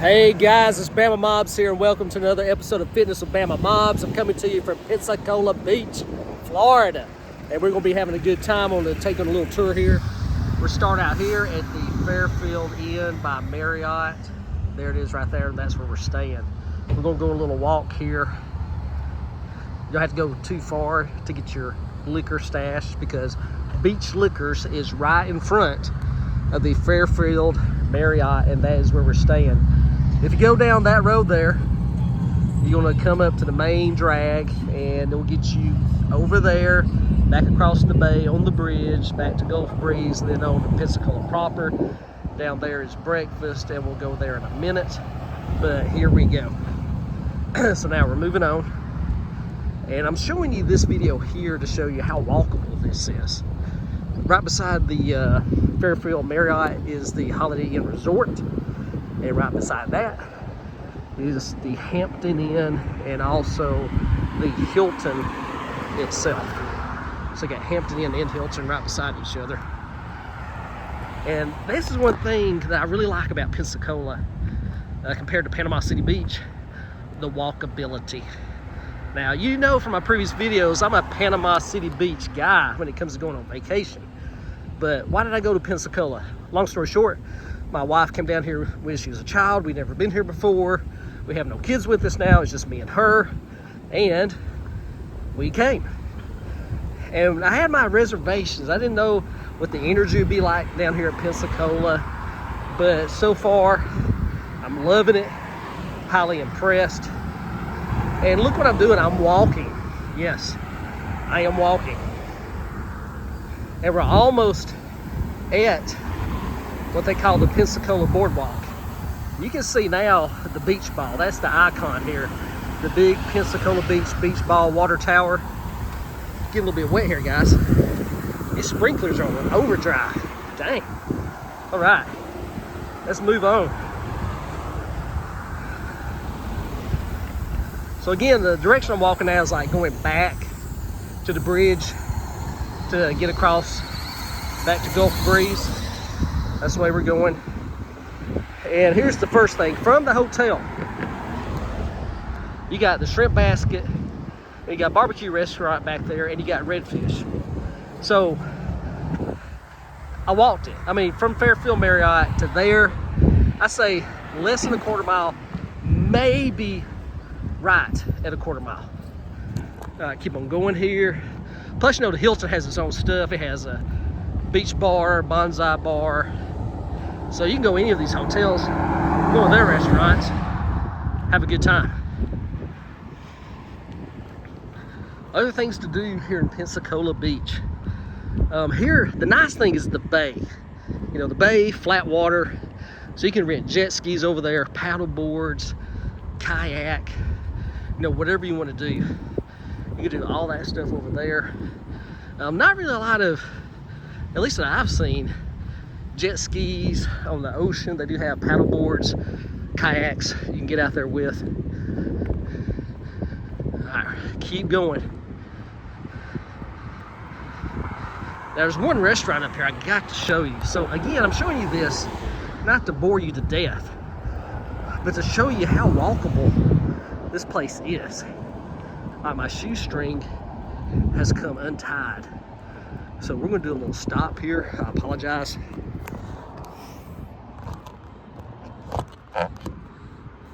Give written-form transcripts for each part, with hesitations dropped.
Hey guys, it's Bama Mobs here and welcome to another episode of Fitness with Bama Mobs. I'm coming to you from Pensacola Beach, Florida. And we're going to be having a good time on taking a little tour here. We're starting out here at the Fairfield Inn by Marriott. There it is right there, and that's where we're staying. We're going to go a little walk here. You don't have to go too far to get your liquor stash because Beach Liquors is right in front of the Fairfield Marriott, and that is where we're staying. If you go down that road there, you're gonna come up to the main drag and it'll get you over there, back across the bay on the bridge, back to Gulf Breeze, and then on to Pensacola proper. Down there is breakfast, and we'll go there in a minute, but here we go. So now we're moving on, and I'm showing you this video here to show you how walkable this is. Right beside the Fairfield Marriott is the Holiday Inn Resort, and right beside that is the Hampton Inn and also the Hilton itself. So you got Hampton Inn and Hilton right beside each other. And this is one thing that I really like about Pensacola compared to Panama City Beach, the walkability. Now, you know from my previous videos, I'm a Panama City Beach guy when it comes to going on vacation. But why did I go to Pensacola? Long story short, my wife came down here when she was a child. We'd never been here before. We have no kids with us now. It's just me and her. And we came. And I had my reservations. I didn't know what the energy would be like down here at Pensacola. But so far, I'm loving it. Highly impressed. And look what I'm doing. I'm walking. Yes, I am walking. And we're almost at what they call the Pensacola Boardwalk. You can see now the beach ball. That's the icon here. The big Pensacola beach ball water tower. Get a little bit wet here, guys. These sprinklers are on overdrive. Dang. All right, let's move on. So again, the direction I'm walking now is like going back to the bridge to get across back to Gulf Breeze. That's the way we're going. And here's the first thing. From the hotel, you got the shrimp basket, and you got a barbecue restaurant back there, and you got redfish. So I walked it. I mean, from Fairfield Marriott to there, I say less than a quarter mile, maybe right at a quarter mile. Keep on going here. Plus, you know, the Hilton has its own stuff. It has a beach bar, bonsai bar. So you can go any of these hotels, go to their restaurants, have a good time. Other things to do here in Pensacola Beach. Here, the nice thing is the bay. You know, the bay, flat water. So you can rent jet skis over there, paddle boards, kayak, you know, whatever you want to do. You can do all that stuff over there. Not really a lot of, at least that I've seen, jet skis on the ocean. They do have paddle boards, kayaks you can get out there with. All right, keep going. Now there's one restaurant up here I got to show you. So again, I'm showing you this not to bore you to death, but to show you how walkable this place is. My shoestring has come untied. So we're gonna do a little stop here. I apologize.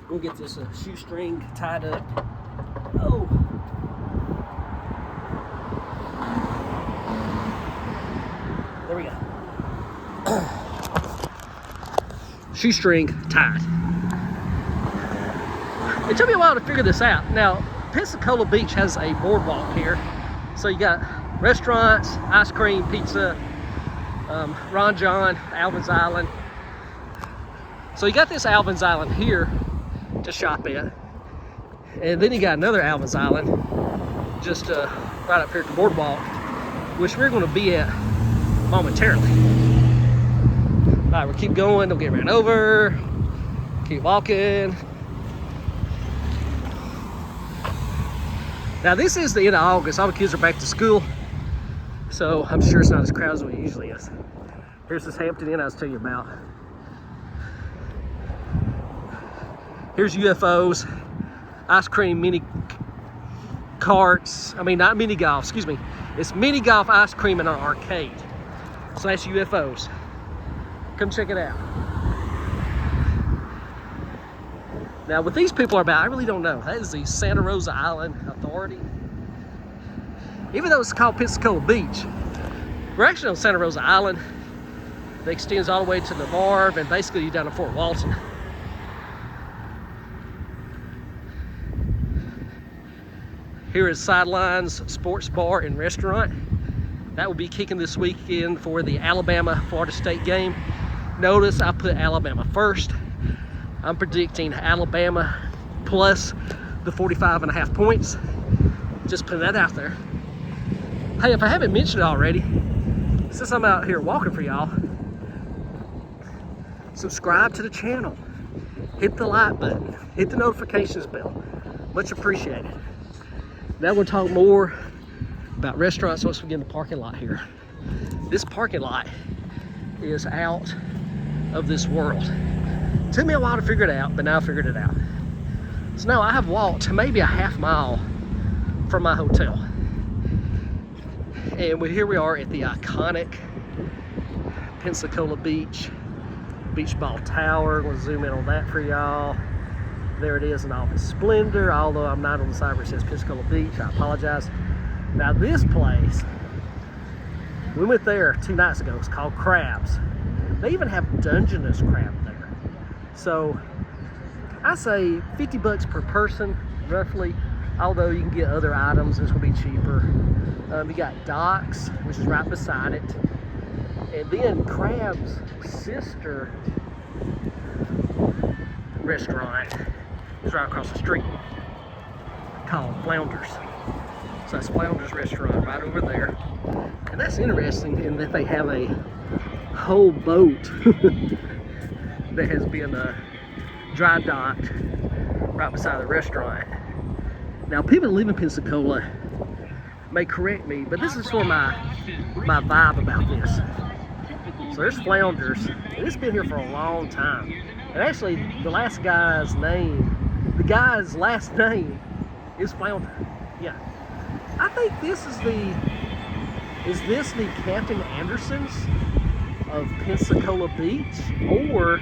We'll get this shoestring tied up. Oh. There we go. Shoestring tied. It took me a while to figure this out. Now, Pensacola Beach has a boardwalk here. So you got restaurants, ice cream, pizza, Ron John, Alvin's Island. So you got this Alvin's Island here to shop at. And then you got another Alvin's Island just right up here at the boardwalk, which we're going to be at momentarily. All right, we'll keep going. Don't get ran over. Keep walking. Now this is the end of August. All the kids are back to school, so I'm sure it's not as crowded as it usually is. Here's this Hampton Inn I was telling you about. Here's UFOs, ice cream mini carts. I mean, not mini golf, excuse me. It's mini golf, ice cream, and an arcade. So that's UFOs. Come check it out. Now, what these people are about, I really don't know. That is the Santa Rosa Island Authority. Even though it's called Pensacola Beach, we're actually on Santa Rosa Island. That extends all the way to the Marv, and basically you're down to Fort Walton. Here is Sidelines Sports Bar and Restaurant. That will be kicking this weekend for the Alabama-Florida State game. Notice I put Alabama first. I'm predicting Alabama plus the 45.5 points. Just putting that out there. Hey, if I haven't mentioned it already, since I'm out here walking for y'all, subscribe to the channel. Hit the like button. Hit the notifications bell. Much appreciated. Now we'll talk more about restaurants once we get in the parking lot here. This parking lot is out of this world. It took me a while to figure it out, but now I figured it out. So now I have walked maybe a half mile from my hotel. And here we are at the iconic Pensacola Beach ball tower. I'm gonna zoom in on that for y'all. There it is in all its splendor, although I'm not on the side where it says Pensacola Beach. I apologize. Now this place, we went there 2 nights ago. It's called Crabs. They even have Dungeness crab there. So I say 50 bucks per person, roughly, although you can get other items. It's gonna be cheaper. You got Docks, which is right beside it. And then Crab's sister restaurant is right across the street, called Flounders. So that's Flounders restaurant right over there. And that's interesting in that they have a whole boat that has been dry docked right beside the restaurant. Now, people that live in Pensacola may correct me, but this is sort of my vibe about this. So there's Flounders, and it's been here for a long time. And actually, the guy's last name is Flounder. Yeah. I think this is the Captain Anderson's of Pensacola Beach? Or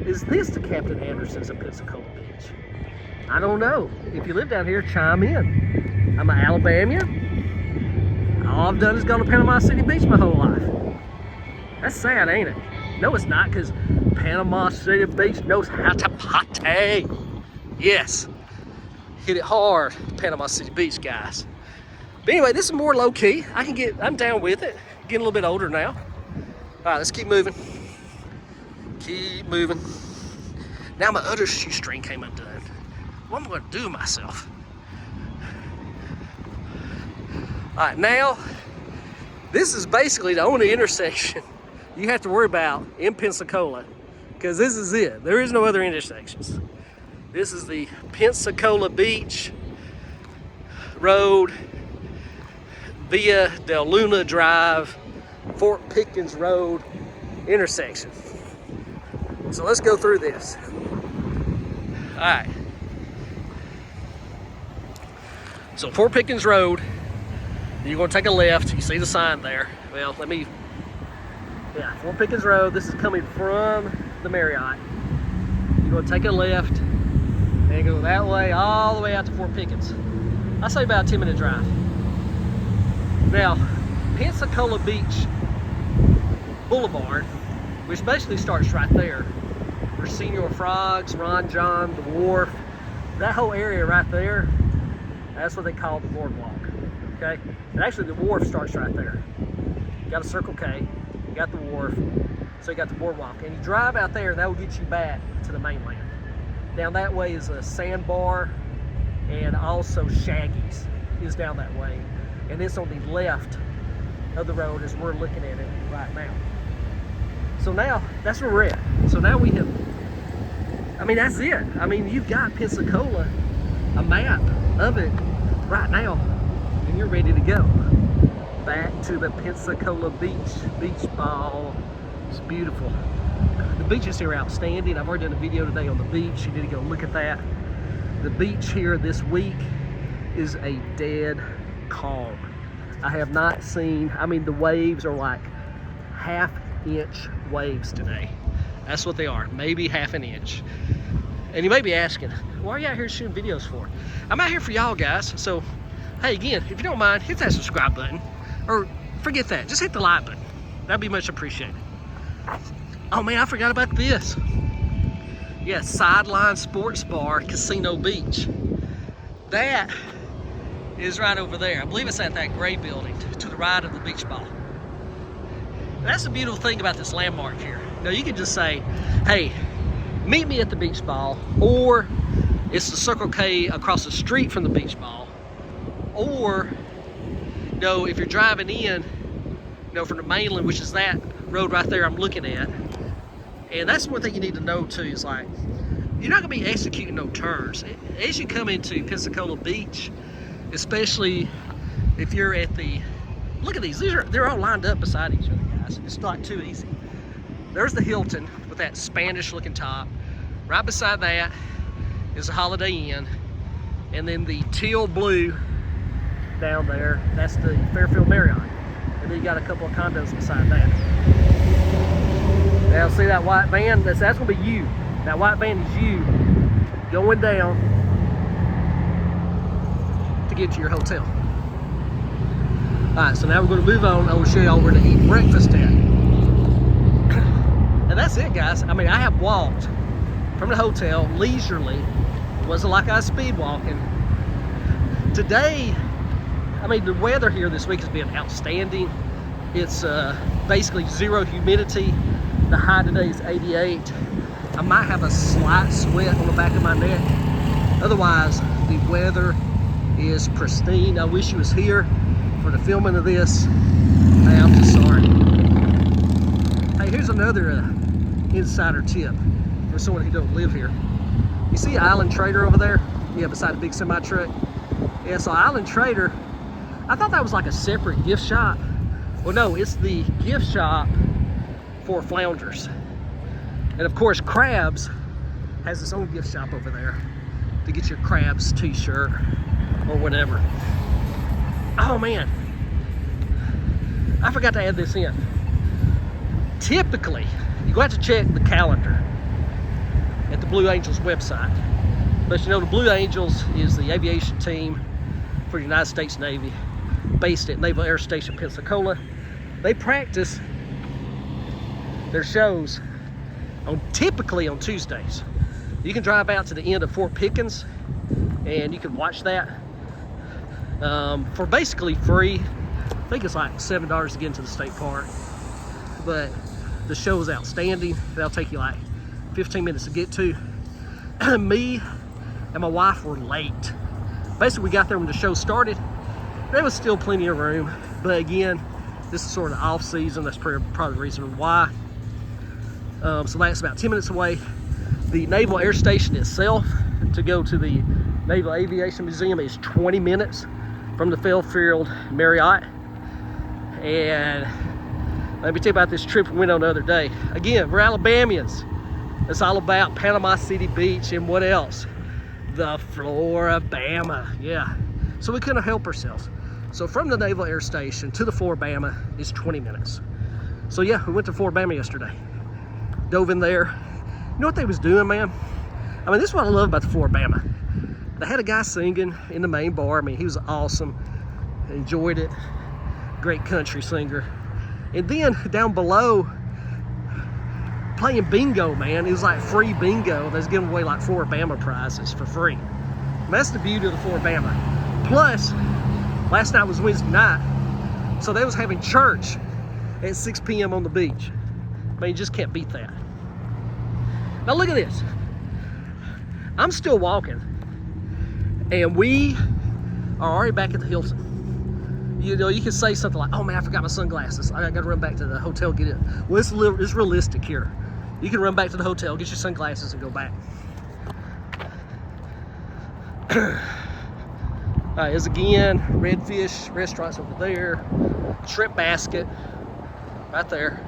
is this the Captain Anderson's of Pensacola Beach? I don't know. If you live down here, chime in. I'm an Alabamian. All I've done is gone to Panama City Beach my whole life. That's sad, ain't it? No, it's not, because Panama City Beach knows how to party. Yes. Hit it hard, Panama City Beach, guys. But anyway, this is more low-key. I'm down with it. Getting a little bit older now. All right, let's keep moving. Keep moving. Now my other shoestring came undone. What am I going to do with myself? All right, now, this is basically the only intersection you have to worry about in Pensacola, because this is it. There is no other intersections. This is the Pensacola Beach Road, Via Del Luna Drive, Fort Pickens Road intersection. So let's go through this. All right. So Fort Pickens Road, you're going to take a left. You see the sign there. Well, Fort Pickens Road. This is coming from the Marriott. You're going to take a left and go that way all the way out to Fort Pickens. I say about a 10-minute drive. Now, Pensacola Beach Boulevard, which basically starts right there, where Senior Frogs, Ron John, the Wharf, that whole area right there, that's what they call the boardwalk. Okay? And actually the wharf starts right there. You got a Circle K, you got the wharf, so you got the boardwalk. And you drive out there, and that will get you back to the mainland. Down that way is a Sandbar, and also Shaggy's is down that way. And it's on the left of the road as we're looking at it right now. So now, that's where we're at. So now we have, that's it. You've got Pensacola, a map of it right now, and you're ready to go. Back to the Pensacola Beach ball. It's beautiful. The beaches here are outstanding. I've already done a video today on the beach. You need to go look at that. The beach here this week is a dead calm. I have not seen, I mean, the waves are like half-inch waves today. That's what they are, maybe half an inch. And you may be asking, why are you out here shooting videos for? I'm out here for y'all guys. So, hey, again, if you don't mind, hit that subscribe button. Or forget that, just hit the like button. That'd be much appreciated. Oh man, I forgot about this. Yeah, Sideline Sports Bar, Casino Beach. That is right over there. I believe it's at that gray building to the right of the beach ball. That's the beautiful thing about this landmark here. Now you can just say, hey, meet me at the beach ball, or it's the Circle K across the street from the beach ball, or if you're driving in, from the mainland, which is that road right there I'm looking at. And that's one thing you need to know too, is like, you're not gonna be executing no turns. As you come into Pensacola Beach, especially if you're at the, look at these, they're all lined up beside each other, guys. It's not too easy. There's the Hilton with that Spanish looking top. Right beside that is the Holiday Inn. And then the teal blue down there, that's the Fairfield Marriott. And then you got a couple of condos beside that. Now see that white van? That's gonna be you. That white van is you going down to get to your hotel. All right, so now we're gonna move on. I will show y'all where to eat breakfast at. And that's it, guys. I mean, I have walked from the hotel leisurely. It wasn't like I was speed walking. Today, I mean, the weather here this week has been outstanding. It's basically zero humidity. The high today is 88. I might have a slight sweat on the back of my neck. Otherwise, the weather is pristine. I wish you was here for the filming of this. Hey, I'm just sorry. Hey, here's another insider tip for someone who don't live here. You see Island Trader over there? Yeah, beside the big semi truck. Yeah, so Island Trader, I thought that was like a separate gift shop. Well, no, it's the gift shop for flounders. And of course, Crabs has its own gift shop over there to get your Crabs t-shirt or whatever. Oh man, I forgot to add this in. Typically, you go have to check the calendar at the Blue Angels website. But the Blue Angels is the aviation team for the United States Navy, based at Naval Air Station, Pensacola. They practice their shows typically on Tuesdays. You can drive out to the end of Fort Pickens and you can watch that for basically free. I think it's like $7 to get into the state park, but the show is outstanding. That'll take you like 15 minutes to get to. Me and my wife were late. Basically, we got there when the show started. There was still plenty of room, but again, this is sort of off season. That's probably the reason why. So that's about 10 minutes away. The Naval Air Station itself, to go to the Naval Aviation Museum, is 20 minutes from the Fairfield Marriott. And let me tell you about this trip we went on the other day. Again, we're Alabamians. It's all about Panama City Beach and what else? The Floribama, yeah. So we couldn't help ourselves. So from the Naval Air Station to the Floribama is 20 minutes. So yeah, we went to Floribama yesterday. Dove in there. You know what they was doing, man? I mean, this is what I love about the Floribama. They had a guy singing in the main bar. I mean, he was awesome. Enjoyed it. Great country singer. And then down below, playing bingo, man. It was like free bingo. They was giving away like Floribama prizes for free. And that's the beauty of the Floribama. Plus, last night was Wednesday night, so they was having church at 6 p.m. on the beach. I mean, you just can't beat that. Now look at this. I'm still walking, and we are already back at the Hilton. You know, you can say something like, oh man, I forgot my sunglasses. I gotta run back to the hotel, get it. Well, it's realistic here. You can run back to the hotel, get your sunglasses, and go back. Is again, Redfish restaurants over there. Shrimp Basket, right there.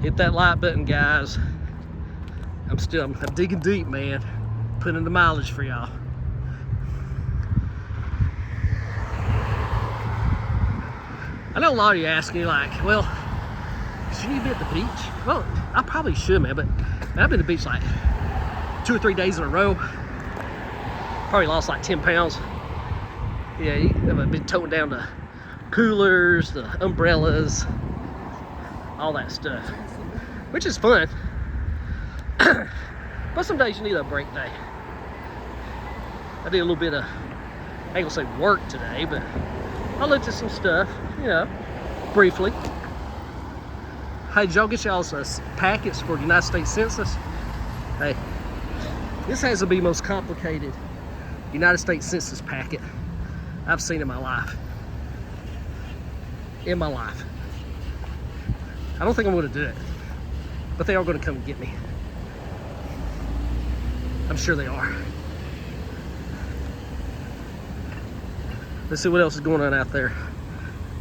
Hit that like button, guys. I'm digging deep, man. Putting in the mileage for y'all. I know a lot of you asking, like, well, should you be at the beach? Well, I probably should, man, but I've been to the beach like 2 or 3 days in a row. Probably lost like 10 pounds. Yeah, I've been toting down the coolers, the umbrellas, all that stuff, which is fun. But some days you need a break day. I did a little bit of, I ain't gonna say work today, but I looked at some stuff, you know, briefly. Hey, did y'all get y'all's packets for the United States Census? Hey, this has to be the most complicated United States Census packet I've seen in my life. In my life. I don't think I'm gonna do it, but they are gonna come and get me. I'm sure they are. Let's see what else is going on out there.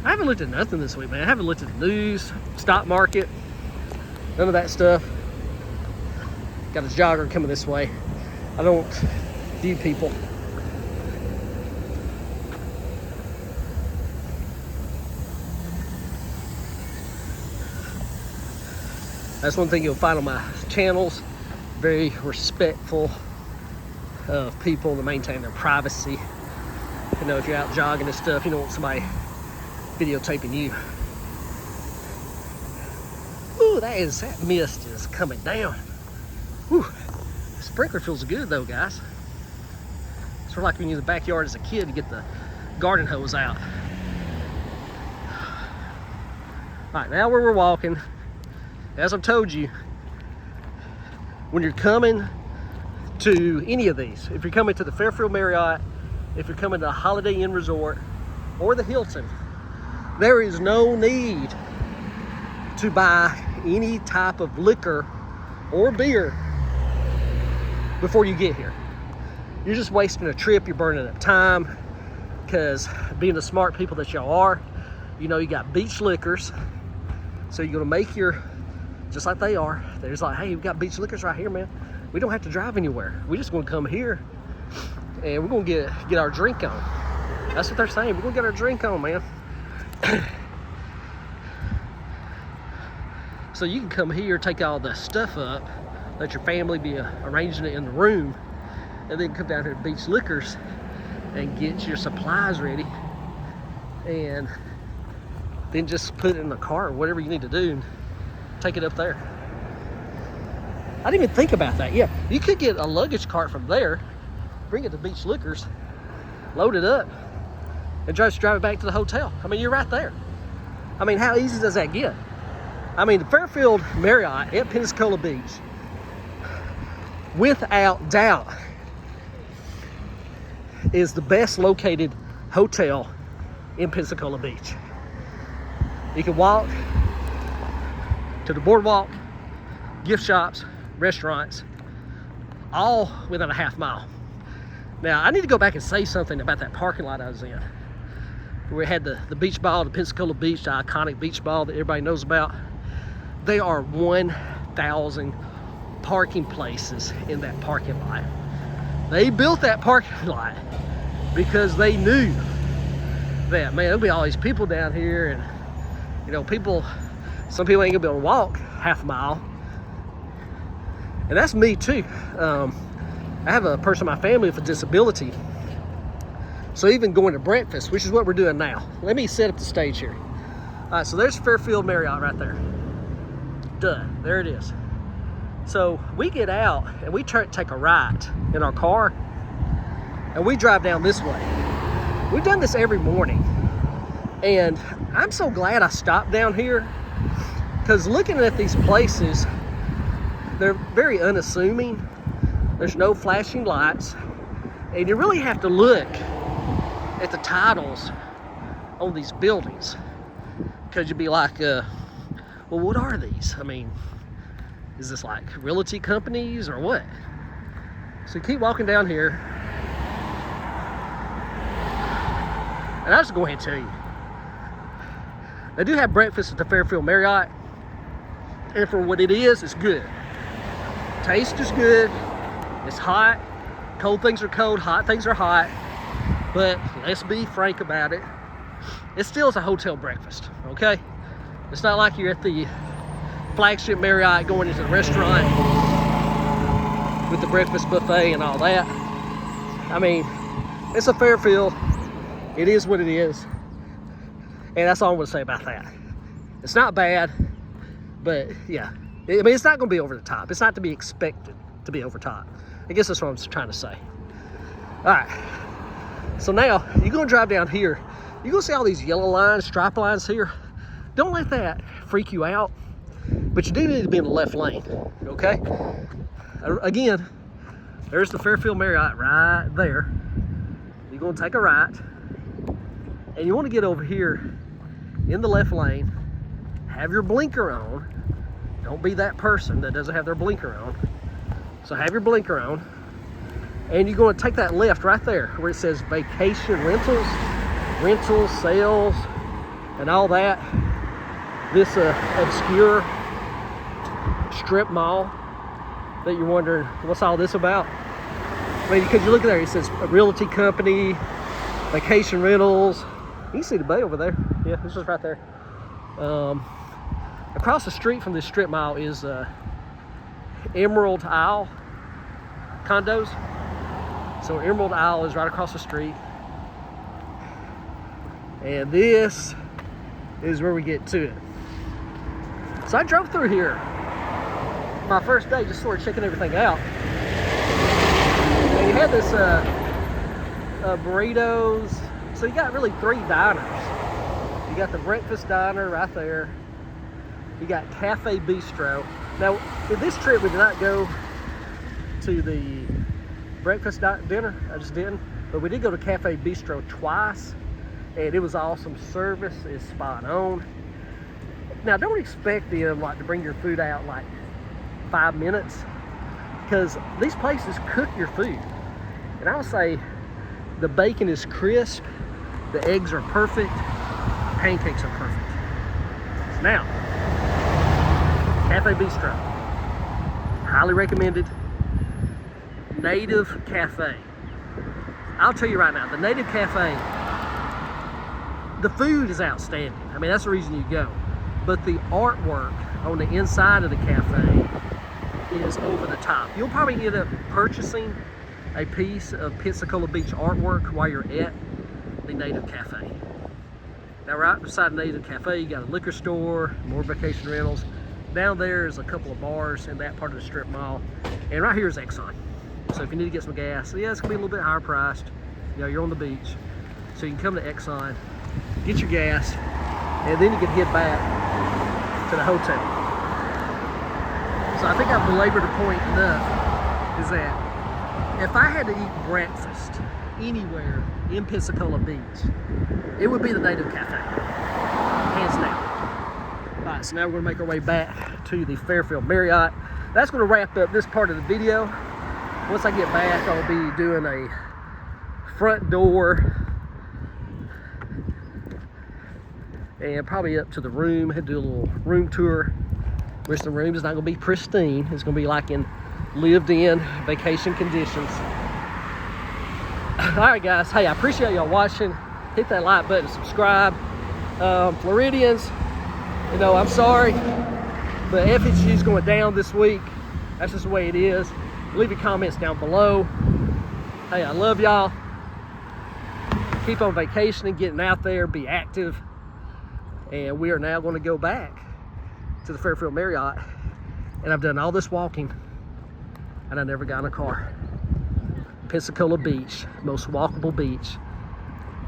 I haven't looked at nothing this week, man. I haven't looked at the news, stock market, none of that stuff. Got a jogger coming this way. I don't view people. That's one thing you'll find on my channels. Very respectful of people to maintain their privacy. You know, if you're out jogging and stuff, you don't want somebody videotaping you. Ooh, that mist is coming down. Whew. The sprinkler feels good though, guys. It's sort of like when you're in the backyard as a kid to get the garden hose out. All right, now where we're walking, as I've told you, when you're coming to any of these, if you're coming to the Fairfield Marriott, if you're coming to the Holiday Inn Resort or the Hilton, there is no need to buy any type of liquor or beer before you get here. You're just wasting a trip, you're burning up time, because being the smart people that y'all are, you know you got beach liquors, so you're gonna make your, just like they are, they're just like, hey, we got beach liquors right here, man. We don't have to drive anywhere. We just gonna come here and we're gonna get our drink on. That's what they're saying. We're gonna get our drink on, man. So you can come here, take all the stuff up, let your family be arranging it in the room, and then come down here to Beach Liquors and get your supplies ready, and then just put it in the car or whatever you need to do and take it up there. I didn't even think about that. Yeah, you could get a luggage cart from there, bring it to Beach Liquors, load it up, and just drive it back to the hotel. I mean, you're right there. I mean, how easy does that get? I mean, the Fairfield Marriott at Pensacola Beach, without doubt, is the best located hotel in Pensacola Beach. You can walk to the boardwalk, gift shops, restaurants, all within a half mile. Now, I need to go back and say something about that parking lot I was in, where we had the beach ball, the Pensacola Beach, the iconic beach ball that everybody knows about. There are 1,000 parking places in that parking lot. They built that parking lot because they knew that, man, there'll be all these people down here, and you know, some people ain't gonna be able to walk half a mile. And that's me too. I have a person in my family with a disability. So even going to breakfast, which is what we're doing now. Let me set up the stage here. All right, so there's Fairfield Marriott right there. Duh, there it is. So we get out and we take a right in our car and we drive down this way. We've done this every morning. And I'm so glad I stopped down here, because looking at these places, they're very unassuming. There's no flashing lights. And you really have to look at the titles on these buildings, because you'd be like, well, what are these? I mean, is this like realty companies or what? So you keep walking down here, and I'll just go ahead and tell you, they do have breakfast at the Fairfield Marriott. And for what it is, it's good. Taste is good. It's hot. Cold things are cold, hot things are hot. But let's be frank about it. It still is a hotel breakfast, okay? It's not like you're at the flagship Marriott going into the restaurant with the breakfast buffet and all that. I mean, it's a Fairfield. It is what it is. And that's all I'm gonna say about that. It's not bad, but yeah. I mean, it's not gonna be over the top. It's not to be expected to be over top. I guess that's what I'm trying to say. All right, so now you're gonna drive down here. You're gonna see all these yellow lines, stripe lines here. Don't let that freak you out, but you do need to be in the left lane, okay? Again, there's the Fairfield Marriott right there. You're gonna take a right, and you wanna get over here in the left lane, have your blinker on. Don't be that person that doesn't have their blinker on. So have your blinker on, and you're gonna take that left right there where it says vacation rentals, sales, and all that. This obscure strip mall that you're wondering, what's all this about? I mean, because you look at there, it says a realty company, vacation rentals. You can see the bay over there. Yeah, it's just right there. Across the street from this strip mall is Emerald Isle condos. So Emerald Isle is right across the street. And this is where we get to it. So I drove through here my first day, just sort of checking everything out. And you had this burritos. So you got really 3 diners. You got the breakfast diner right there. You got Cafe Bistro. Now, in this trip, we did not go to the breakfast dinner. I just didn't. But we did go to Cafe Bistro twice. And it was awesome. Service is spot on. Now, don't expect them like to bring your food out like 5 minutes, because these places cook your food. And I would say the bacon is crisp, the eggs are perfect, pancakes are perfect. Now, Cafe Bistro, highly recommended. Native Cafe. I'll tell you right now, the Native Cafe, the food is outstanding. I mean, that's the reason you go. But the artwork on the inside of the cafe is over the top. You'll probably end up purchasing a piece of Pensacola Beach artwork while you're at the Native Cafe. Now, right beside the Native Cafe, you got a liquor store, more vacation rentals. Down there is a couple of bars in that part of the strip mall. And right here is Exxon. So if you need to get some gas, yeah, it's gonna be a little bit higher priced. You know, you're on the beach. So you can come to Exxon, get your gas, and then you can head back to the hotel. So I think I've belabored the point enough, is that if I had to eat breakfast anywhere in Pensacola Beach, it would be the Native Cafe, hands down. All right, so now we're gonna make our way back to the Fairfield Marriott. That's gonna wrap up this part of the video. Once I get back, I'll be doing a front door and probably up to the room. Head do a little room tour, which the room is not gonna be pristine. It's gonna be like in lived-in vacation conditions. All right, guys. Hey, I appreciate y'all watching. Hit that like button, subscribe. Floridians, you know, I'm sorry, but FHG is going down this week. That's just the way it is. Leave your comments down below. Hey, I love y'all. Keep on vacationing, getting out there, be active. And we are now going to go back to the Fairfield Marriott. And I've done all this walking, and I never got in a car. Pensacola Beach, most walkable beach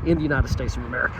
in the United States of America.